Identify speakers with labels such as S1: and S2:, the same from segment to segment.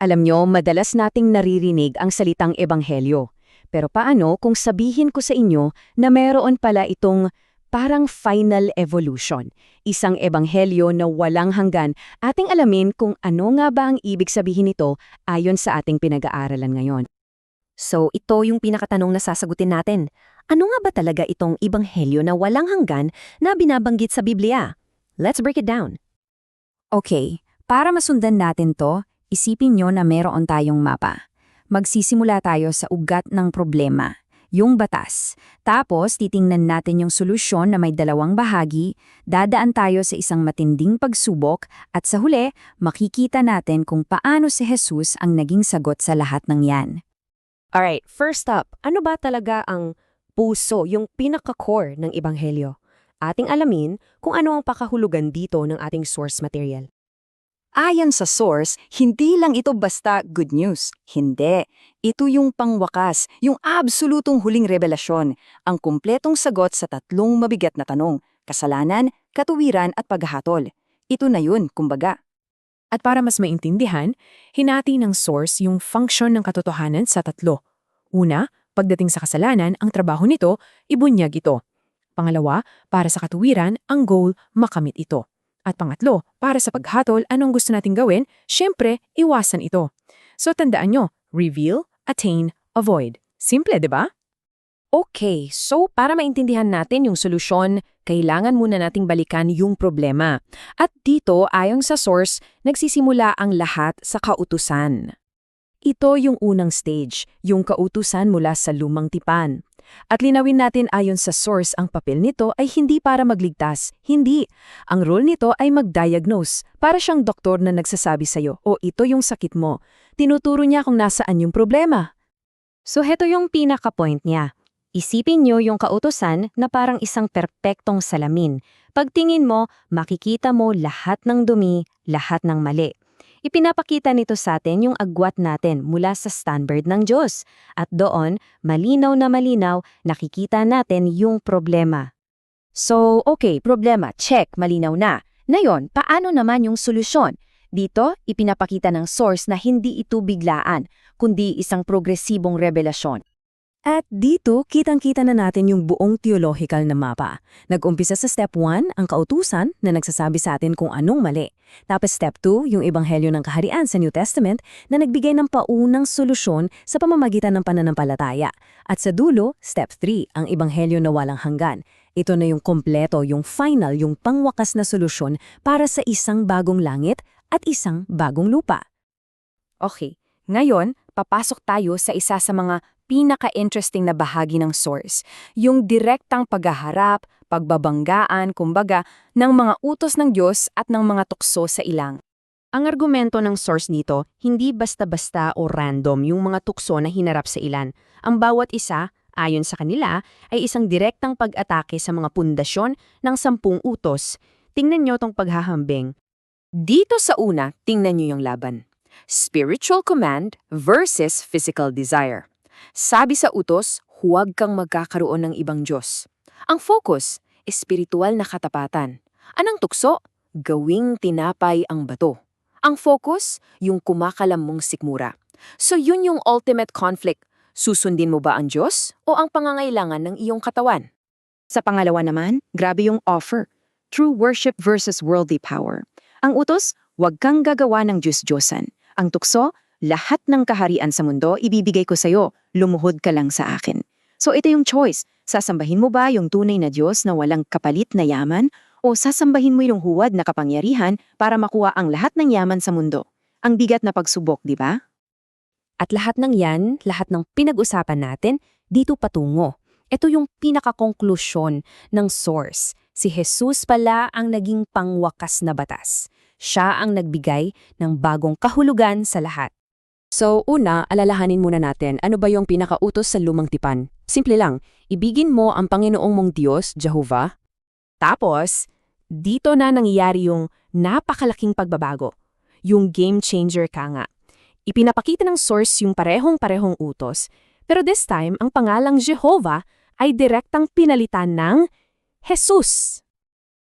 S1: Alam nyo, madalas nating naririnig ang salitang ebanghelyo. Pero paano kung sabihin ko sa inyo na meron pala itong parang final evolution, isang ebanghelyo na walang hanggan? Ating alamin kung ano nga ba ang ibig sabihin nito ayon sa ating pinag-aaralan ngayon.
S2: So, ito yung pinakatanong na sasagutin natin. Ano nga ba talaga itong ebanghelyo na walang hanggan na binabanggit sa Biblia? Let's break it down.
S3: Okay, para masundan natin to, isipin nyo na meron tayong mapa. Magsisimula tayo sa ugat ng problema, yung batas. Tapos titingnan natin yung solusyon na may dalawang bahagi, dadaan tayo sa isang matinding pagsubok, at sa huli, makikita natin kung paano si Jesus ang naging sagot sa lahat ng yan.
S2: Alright, first up, ano ba talaga ang puso, yung pinaka-core ng ebanghelyo? Ating alamin kung ano ang pakahulugan dito ng ating source material.
S4: Ayon sa source, hindi lang ito basta good news. Hindi. Ito yung pangwakas, yung absolutong huling revelasyon, ang kumpletong sagot sa tatlong mabigat na tanong: kasalanan, katuwiran at paghahatol. Ito na yun, kumbaga.
S5: At para mas maintindihan, hinati ng source yung function ng katotohanan sa tatlo. Una, pagdating sa kasalanan, ang trabaho nito, ibunyag ito. Pangalawa, para sa katuwiran, ang goal, makamit ito. At pangatlo, para sa paghatol, anong gusto nating gawin? Siyempre, iwasan ito. So tandaan nyo, reveal, attain, avoid. Simple, di ba?
S2: Okay, so para maintindihan natin yung solusyon, kailangan muna nating balikan yung problema. At dito, ayon sa source, nagsisimula ang lahat sa kautusan. Ito yung unang stage, yung kautusan mula sa lumang tipan. At linawin natin ayon sa source, ang papel nito ay hindi para magligtas, hindi. Ang role nito ay mag-diagnose, para siyang doktor na nagsasabi sa'yo, o ito yung sakit mo. Tinuturo niya kung nasaan yung problema.
S3: So heto yung pinaka-point niya. Isipin nyo yung kautusan na parang isang perpektong salamin. Pagtingin mo, makikita mo lahat ng dumi, lahat ng mali. Ipinapakita nito sa atin yung agwat natin mula sa standard ng Diyos. At doon, malinaw na malinaw, nakikita natin yung problema.
S2: So, okay, problema, check, malinaw na. Ngayon, paano naman yung solusyon? Dito, ipinapakita ng source na hindi ito biglaan, kundi isang progresibong revelasyon.
S1: At dito, kitang-kita na natin yung buong theological na mapa. Nag-umpisa sa step 1, ang kautusan na nagsasabi sa atin kung anong mali. Tapos step 2, yung ebanghelyo ng kaharian sa New Testament na nagbigay ng paunang solusyon sa pamamagitan ng pananampalataya. At sa dulo, step 3, ang ebanghelyo na walang hanggan. Ito na yung kompleto, yung final, yung pangwakas na solusyon para sa isang bagong langit at isang bagong lupa.
S2: Okay, ngayon, papasok tayo sa isa sa mga pinaka-interesting na bahagi ng source, yung direktang paghaharap, pagbabanggaan, kumbaga, ng mga utos ng Diyos at ng mga tukso sa ilang. Ang argumento ng source dito, hindi basta-basta o random yung mga tukso na hinarap sa ilan. Ang bawat isa, ayon sa kanila, ay isang direktang pag-atake sa mga pundasyon ng 10 utos. Tingnan nyo tong paghahambing. Dito sa una, tingnan nyo yung laban. Spiritual command versus physical desire. Sabi sa utos, huwag kang magkakaroon ng ibang Diyos. Ang focus, espiritual na katapatan. Anong tukso? Gawing tinapay ang bato. Ang focus, yung kumakalam mong sikmura. So yun yung ultimate conflict. Susundin mo ba ang Diyos o ang pangangailangan ng iyong katawan? Sa pangalawa naman, grabe yung offer. True worship versus worldly power. Ang utos, huwag kang gagawa ng Diyos-Diyosan. Ang tukso, lahat ng kaharian sa mundo ibibigay ko sa'yo, lumuhod ka lang sa akin. So ito yung choice, sasambahin mo ba yung tunay na Diyos na walang kapalit na yaman o sasambahin mo yung huwad na kapangyarihan para makuha ang lahat ng yaman sa mundo? Ang bigat na pagsubok, di ba? At lahat ng yan, lahat ng pinag-usapan natin, dito patungo. Ito yung pinaka-konklusyon ng source. Si Jesus pala ang naging pangwakas na batas. Siya ang nagbigay ng bagong kahulugan sa lahat.
S1: So una, alalahanin muna natin ano ba yung pinakautos sa lumang tipan. Simple lang, ibigin mo ang Panginoong mong Diyos, Jehovah.
S5: Tapos, dito na nangyayari yung napakalaking pagbabago. Yung game changer ka nga. Ipinapakita ng source yung parehong-parehong utos, pero this time, ang pangalang Jehovah ay direktang pinalitan ng Jesus.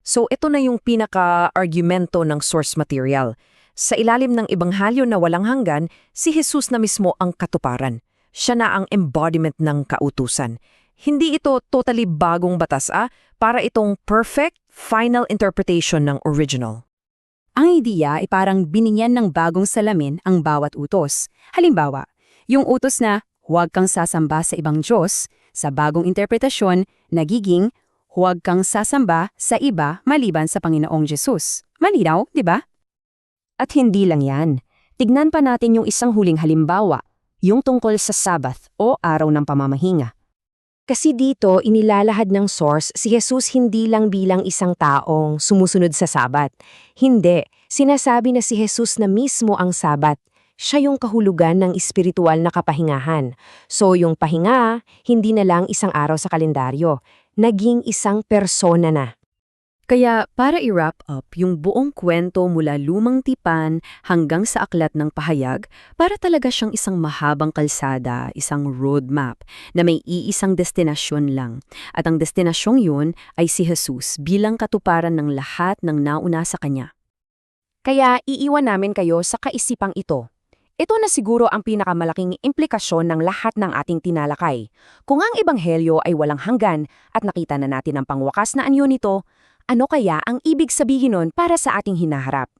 S2: So ito na yung pinaka-argumento ng source material.
S6: Sa ilalim ng ebanghelyo na walang hanggan, si Jesus na mismo ang katuparan. Siya na ang embodiment ng kautusan. Hindi ito totally bagong batas para itong perfect final interpretation ng original.
S3: Ang ideya ay parang binigyan ng bagong salamin ang bawat utos. Halimbawa, yung utos na huwag kang sasamba sa ibang Diyos, sa bagong interpretasyon, nagiging huwag kang sasamba sa iba maliban sa Panginoong Jesus. Malinaw, di ba?
S7: At hindi lang yan. Tignan pa natin yung isang huling halimbawa, yung tungkol sa Sabbath o araw ng pamamahinga. Kasi dito inilalahad ng source si Jesus hindi lang bilang isang taong sumusunod sa Sabat. Hindi, sinasabi na si Jesus na mismo ang Sabat. Siya yung kahulugan ng espiritual na kapahingahan. So yung pahinga, hindi na lang isang araw sa kalendaryo, naging isang persona na.
S1: Kaya para i-wrap up yung buong kwento mula lumang tipan hanggang sa aklat ng pahayag, para talaga siyang isang mahabang kalsada, isang roadmap na may iisang destinasyon lang. At ang destinasyong yun ay si Jesus bilang katuparan ng lahat ng nauna sa kanya.
S7: Kaya iiwan namin kayo sa kaisipang ito. Ito na siguro ang pinakamalaking implikasyon ng lahat ng ating tinalakay. Kung ang ebanghelyo ay walang hanggan at nakita na natin ang pangwakas na anyo nito, ano kaya ang ibig sabihin nun para sa ating hinaharap?